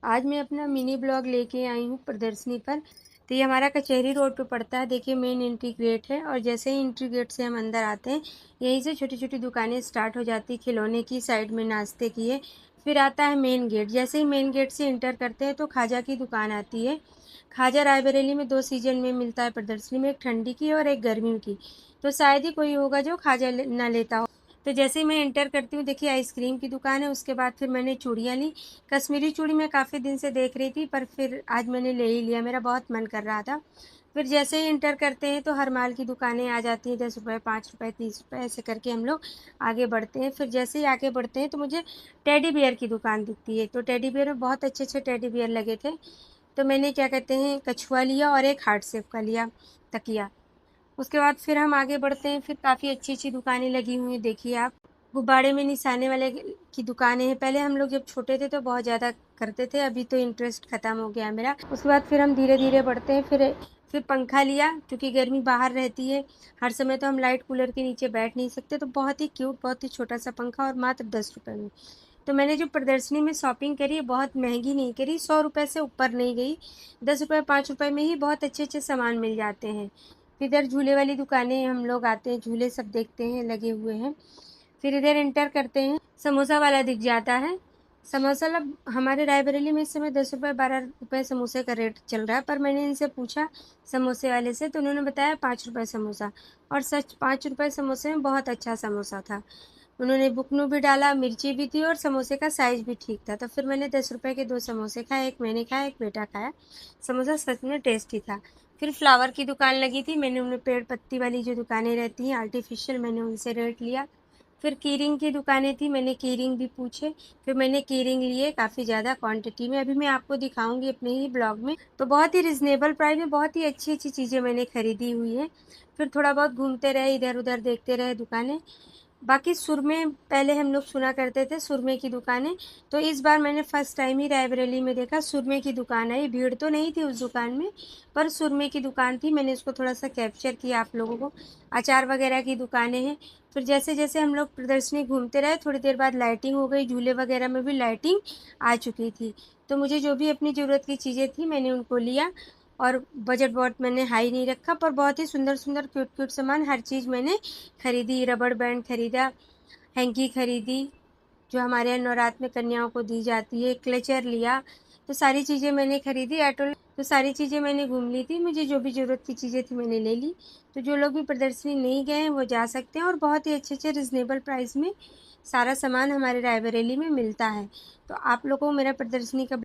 आज मैं अपना मिनी ब्लॉग लेके आई हूँ प्रदर्शनी पर। तो ये हमारा कचहरी रोड पे पड़ता है। देखिए मेन एंट्री गेट है और जैसे ही एंट्री गेट से हम अंदर आते हैं यहीं से छोटी छोटी दुकानें स्टार्ट हो जाती, खिलौने की, साइड में नाश्ते की है। फिर आता है मेन गेट। जैसे ही मेन गेट से एंटर करते हैं तो खाजा की दुकान आती है। खाजा रायबरेली में 2 सीजन में मिलता है प्रदर्शनी में, एक ठंडी की और एक गर्मी की। तो शायद ही कोई होगा जो खाजा ना लेता हो। तो जैसे ही मैं एंटर करती हूँ देखिए आइसक्रीम की दुकान है। उसके बाद फिर मैंने चूड़ियाँ ली। कश्मीरी चूड़ी मैं काफ़ी दिन से देख रही थी पर फिर आज मैंने ले ही लिया, मेरा बहुत मन कर रहा था। फिर जैसे ही एंटर करते हैं तो हर माल की दुकानें आ जाती हैं, 10 रुपये, 5 रुपये, 30 रुपये ऐसे करके हम लोग आगे बढ़ते हैं। फिर जैसे ही आगे बढ़ते हैं तो मुझे टेडी बियर की दुकान दिखती है। तो टेडी बियर में बहुत अच्छे अच्छे टेडी बियर लगे थे। तो मैंने क्या कहते हैं कछुआ लिया और एक हार्ट शेप का लिया तकिया। उसके बाद फिर हम आगे बढ़ते हैं। फिर काफ़ी अच्छी अच्छी दुकानें लगी हुई हैं, देखिए आप। गुब्बारे में निशाने वाले की दुकानें हैं। पहले हम लोग जब छोटे थे तो बहुत ज़्यादा करते थे, अभी तो इंटरेस्ट ख़त्म हो गया मेरा। उसके बाद फिर हम धीरे धीरे बढ़ते हैं। फिर पंखा लिया क्योंकि गर्मी बाहर रहती है, हर समय तो हम लाइट कूलर के नीचे बैठ नहीं सकते। तो बहुत ही क्यूट, बहुत ही छोटा सा पंखा और मात्र 10 रुपये में। तो मैंने जो प्रदर्शनी में शॉपिंग करी है बहुत महंगी नहीं करी, 100 रुपये से ऊपर नहीं गई। 10 रुपये, 5 रुपये में ही बहुत अच्छे अच्छे सामान मिल जाते हैं। फिर इधर झूले वाली दुकानें हम लोग आते हैं, झूले सब देखते हैं लगे हुए हैं। फिर इधर एंटर करते हैं, समोसा वाला दिख जाता है। समोसा लब हमारे रायबरेली में इस समय 10 रुपये, 12 रुपये समोसे का रेट चल रहा है। पर मैंने इनसे पूछा समोसे वाले से तो उन्होंने बताया 5 रुपये समोसा। और सच 5 रुपये समोसे में बहुत अच्छा समोसा था। उन्होंने बुकनू भी डाला, मिर्ची भी थी और समोसे का साइज़ भी ठीक था। तो फिर मैंने 10 रुपये के 2 समोसे खाए, एक मैंने खाया, एक बेटा खाया। समोसा सच में टेस्टी था। फिर फ्लावर की दुकान लगी थी, मैंने उन्हें पेड़ पत्ती वाली जो दुकानें रहती हैं आर्टिफिशियल, मैंने उनसे रेट लिया। फिर की रिंग की दुकानें थी, मैंने की रिंग भी पूछे। फिर मैंने की रिंग लिए काफ़ी ज़्यादा क्वांटिटी में, अभी मैं आपको दिखाऊंगी अपने ही ब्लॉग में। तो बहुत ही रिजनेबल प्राइस में बहुत ही अच्छी अच्छी चीज़ें मैंने खरीदी हुई है। फिर थोड़ा बहुत घूमते रहे, इधर उधर देखते रहे दुकानें। बाकी सुरमे पहले हम लोग सुना करते थे, सुरमे की दुकानें। तो इस बार मैंने फ़र्स्ट टाइम ही रायबरेली में देखा सुरमे की दुकान आई। भीड़ तो नहीं थी उस दुकान में, पर सुरमे की दुकान थी। मैंने इसको थोड़ा सा कैप्चर किया आप लोगों को। अचार वगैरह की दुकानें हैं। फिर जैसे जैसे हम लोग प्रदर्शनी घूमते रहे थोड़ी देर बाद लाइटिंग हो गई, झूले वगैरह में भी लाइटिंग आ चुकी थी। तो मुझे जो भी अपनी ज़रूरत की चीज़ें थी मैंने उनको लिया। और बजट बहुत मैंने हाई नहीं रखा, पर बहुत ही सुंदर सुंदर क्यूट क्यूट सामान हर चीज़ मैंने खरीदी। रबड़ बैंड खरीदा, हैंकी खरीदी जो हमारे यहाँ नवरात्र में कन्याओं को दी जाती है, क्लचर लिया। तो सारी चीज़ें मैंने खरीदी। तो सारी चीज़ें मैंने घूम ली थी, मुझे जो भी ज़रूरत की चीज़ें थी मैंने ले ली। तो जो लोग भी प्रदर्शनी नहीं गए हैं वो जा सकते हैं और बहुत ही अच्छे अच्छे रिजनेबल प्राइस में सारा सामान हमारे रायबरेली में मिलता है। तो आप लोगों को मेरा प्रदर्शनी का